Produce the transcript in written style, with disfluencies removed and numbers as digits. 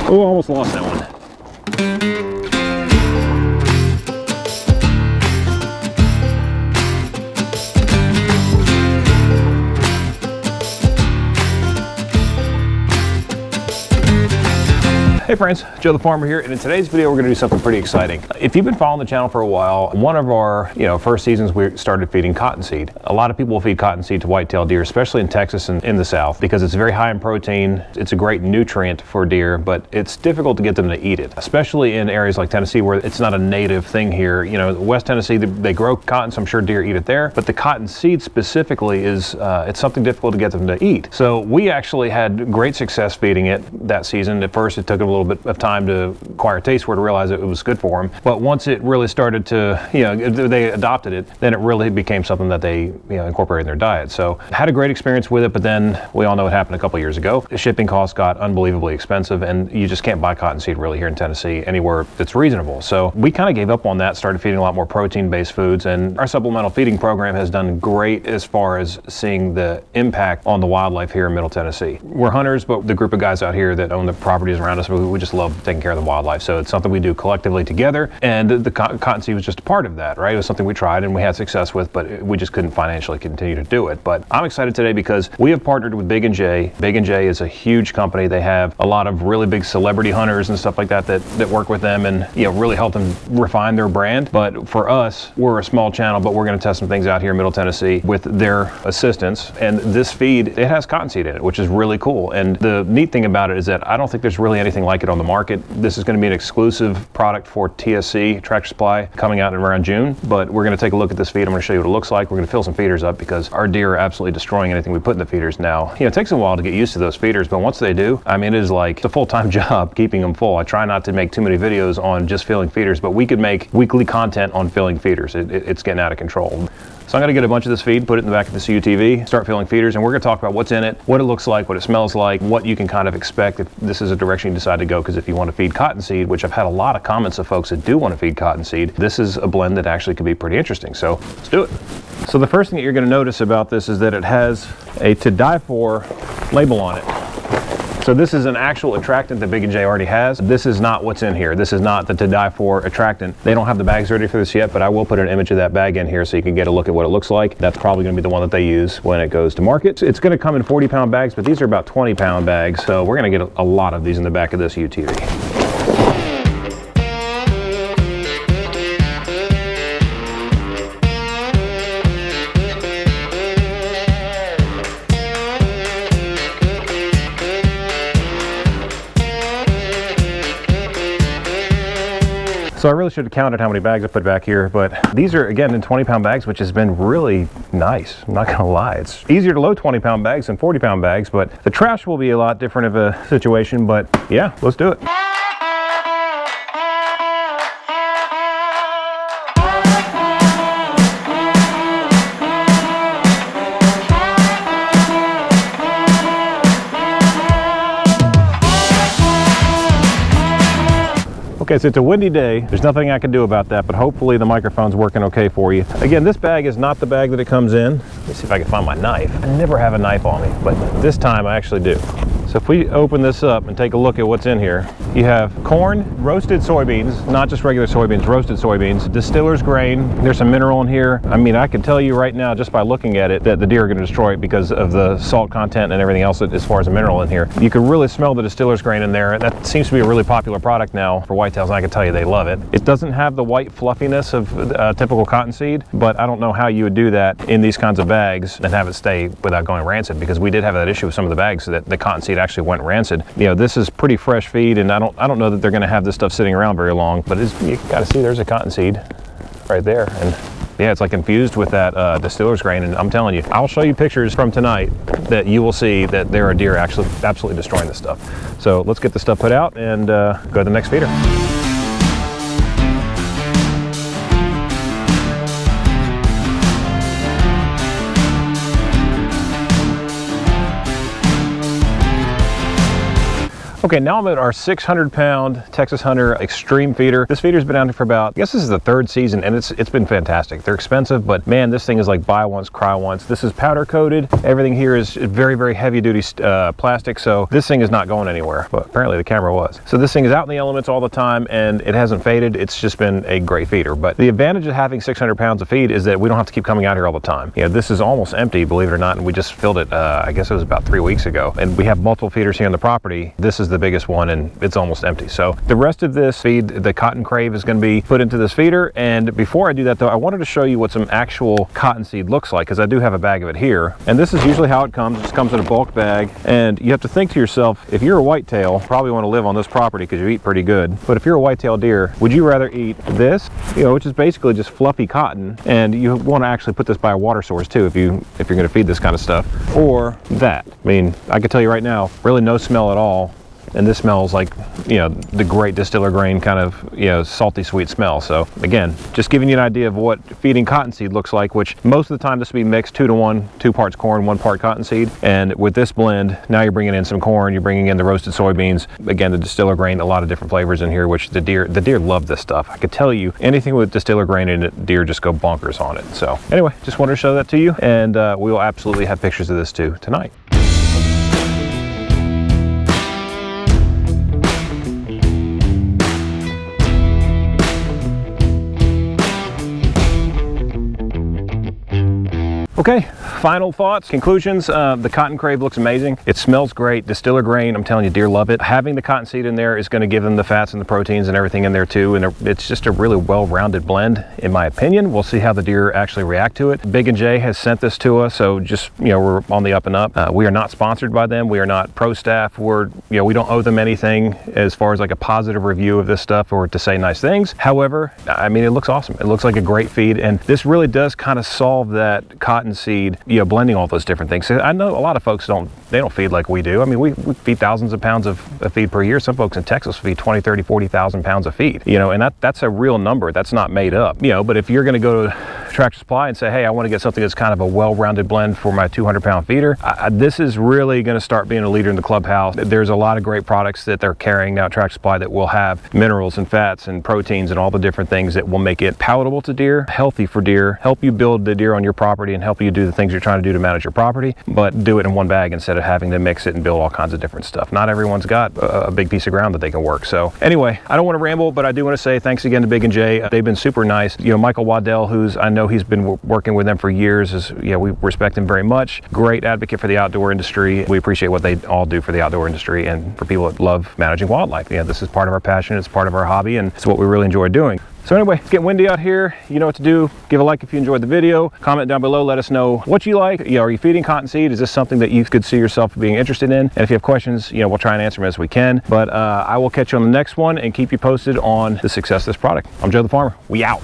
Oh, almost lost that one. Hey friends, Joe the Farmer here, and in today's video we're going to do something pretty exciting. If you've been following the channel for a while, one of our first seasons we started feeding cottonseed. A lot of people will feed cottonseed to whitetail deer, especially in Texas and in the South, because it's very high in protein. It's a great nutrient for deer, but it's difficult to get them to eat it, especially in areas like Tennessee where it's not a native thing here. You know, West Tennessee, they grow cotton, so I'm sure deer eat it there, but the cottonseed specifically is it's something difficult to get them to eat. So we actually had great success feeding it that season. At first it took a little bit of time to acquire taste for it, to realize it was good for them, but once it really started to, they adopted it, then it really became something that they incorporated in their diet. So had a great experience with it, but then we all know what happened a couple years ago. The shipping costs got unbelievably expensive, and you just can't buy cottonseed really here in Tennessee anywhere that's reasonable. So we kind of gave up on that, started feeding a lot more protein-based foods, and our supplemental feeding program has done great as far as seeing the impact on the wildlife here in Middle Tennessee. We're hunters, but the group of guys out here that own the properties around us, we just love taking care of the wildlife. So it's something we do collectively together, and the cottonseed was just a part of that, right? It was something we tried and we had success with, but we just couldn't financially continue to do it. But I'm excited today because we have partnered with Big & J. Big & J is a huge company. They have a lot of really big celebrity hunters and stuff like that that work with them and really help them refine their brand. But for us, we're a small channel, but we're going to test some things out here in Middle Tennessee with their assistance. And this feed, it has cottonseed in it, which is really cool. And the neat thing about it is that I don't think there's really anything like it on the market. This is going to be an exclusive product for TSC, Tractor Supply, coming out in around June. But we're going to take a look at this feed. I'm going to show you what it looks like. We're going to fill some feeders up because our deer are absolutely destroying anything we put in the feeders now. It takes a while to get used to those feeders, but once they do, I mean, it is like a full-time job keeping them full. I try not to make too many videos on just filling feeders, but we could make weekly content on filling feeders. It's getting out of control. So I'm going to get a bunch of this feed, put it in the back of the UTV, start filling feeders, and we're going to talk about what's in it, what it looks like, what it smells like, what you can kind of expect if this is a direction you decide to go. Because if you want to feed cottonseed, which I've had a lot of comments of folks that do want to feed cottonseed, this is a blend that actually can be pretty interesting. So let's do it. So the first thing that you're going to notice about this is that it has a to die for label on it. So this is an actual attractant that Big & J already has. This is not what's in here. This is not the to die for attractant. They don't have the bags ready for this yet, but I will put an image of that bag in here so you can get a look at what it looks like. That's probably going to be the one that they use when it goes to market. It's going to come in 40-pound bags, but these are about 20-pound bags. So we're going to get a lot of these in the back of this UTV. So I really should have counted how many bags I put back here, but these are again in 20-pound bags, which has been really nice. I'm not gonna lie. It's easier to load 20-pound bags than 40-pound bags, but the trash will be a lot different of a situation, but yeah, let's do it. Okay, so it's a windy day. There's nothing I can do about that, but hopefully the microphone's working okay for you. Again, this bag is not the bag that it comes in. Let me see if I can find my knife. I never have a knife on me, but this time I actually do. So if we open this up and take a look at what's in here, you have corn, roasted soybeans, not just regular soybeans, roasted soybeans, distillers grain. There's some mineral in here. I mean, I can tell you right now, just by looking at it, that the deer are going to destroy it because of the salt content and everything else as far as the mineral in here. You can really smell the distillers grain in there. That seems to be a really popular product now for whitetails, and I can tell you they love it. It doesn't have the white fluffiness of typical cottonseed, but I don't know how you would do that in these kinds of bags and have it stay without going rancid, because we did have that issue with some of the bags that the cottonseed actually went rancid. This is pretty fresh feed, and I don't know that they're going to have this stuff sitting around very long, but you got to see there's a cottonseed right there, and yeah, it's like infused with that distillers grain, and I'm telling you, I'll show you pictures from tonight that you will see that there are deer actually absolutely destroying this stuff. So let's get the stuff put out and go to the next feeder. Okay, now I'm at our 600-pound Texas Hunter Extreme feeder. This feeder's been out here for about, I guess this is the 3rd season, and it's been fantastic. They're expensive, but man, this thing is like buy once, cry once. This is powder coated. Everything here is very, very heavy duty plastic, so this thing is not going anywhere, but apparently the camera was. So this thing is out in the elements all the time, and it hasn't faded. It's just been a great feeder. But the advantage of having 600 pounds of feed is that we don't have to keep coming out here all the time. You know, this is almost empty, believe it or not, and we just filled it, I guess it was about 3 weeks ago. And we have multiple feeders here on the property. This is the biggest one, and it's almost empty. So the rest of this feed, the Cotton Crave, is going to be put into this feeder. And before I do that though, I wanted to show you what some actual cottonseed looks like, because I do have a bag of it here. And this is usually how it comes. It just comes in a bulk bag, and you have to think to yourself, if you're a whitetail, probably want to live on this property because you eat pretty good. But if you're a whitetail deer, would you rather eat this, you know, which is basically just fluffy cotton, and you want to actually put this by a water source too if you're going to feed this kind of stuff, or that? I mean, I can tell you right now, really no smell at all. And this smells like, you know, the great distiller grain kind of, you know, salty sweet smell. So again, just giving you an idea of what feeding cottonseed looks like, which most of the time this will be mixed 2 to 1, 2 parts corn, 1 part cottonseed. And with this blend, now you're bringing in some corn, you're bringing in the roasted soybeans, again, the distiller grain, a lot of different flavors in here, which the deer love this stuff. I could tell you anything with distiller grain in it, deer just go bonkers on it. So anyway, just wanted to show that to you, and we will absolutely have pictures of this too tonight. Okay, final thoughts, conclusions. The Cotton Crave looks amazing. It smells great. Distiller grain, I'm telling you, deer love it. Having the cottonseed in there is going to give them the fats and the proteins and everything in there too. And it's just a really well-rounded blend, in my opinion. We'll see how the deer actually react to it. Big and J has sent this to us, so just, you know, we're on the up and up. We are not sponsored by them. We are not pro staff. We don't owe them anything as far as like a positive review of this stuff or to say nice things. However, I mean, it looks awesome. It looks like a great feed, and this really does kind of solve that cottonseed, you know, blending all those different things. I know a lot of folks don't feed like we do. I mean, we feed thousands of pounds of feed per year. Some folks in Texas feed 20, 30, 40,000 pounds of feed, you know, and that's a real number. That's not made up, you know. But if you're going to go to Tractor Supply and say, hey, I want to get something that's kind of a well-rounded blend for my 200-pound feeder, this is really going to start being a leader in the clubhouse. There's a lot of great products that they're carrying now at Tractor Supply that will have minerals and fats and proteins and all the different things that will make it palatable to deer, healthy for deer, help you build the deer on your property, and help you do the things you're trying to do to manage your property, but do it in one bag instead of having to mix it and build all kinds of different stuff. Not everyone's got a big piece of ground that they can work. So anyway, I don't want to ramble, but I do want to say thanks again to Big and J. They've been super nice. You know, Michael Waddell, I know he's been working with them for years, we respect him very much. Great advocate for the outdoor industry. We appreciate what they all do for the outdoor industry and for people that love managing wildlife. Yeah, this is part of our passion, it's part of our hobby, and it's what we really enjoy doing. So anyway, it's getting windy out here. You know what to do. Give a like if you enjoyed the video. Comment down below. Let us know what you like. You know, are you feeding cottonseed? Is this something that you could see yourself being interested in? And if you have questions, you know, we'll try and answer them as we can. But I will catch you on the next one and keep you posted on the success of this product. I'm Joe the Farmer. We out.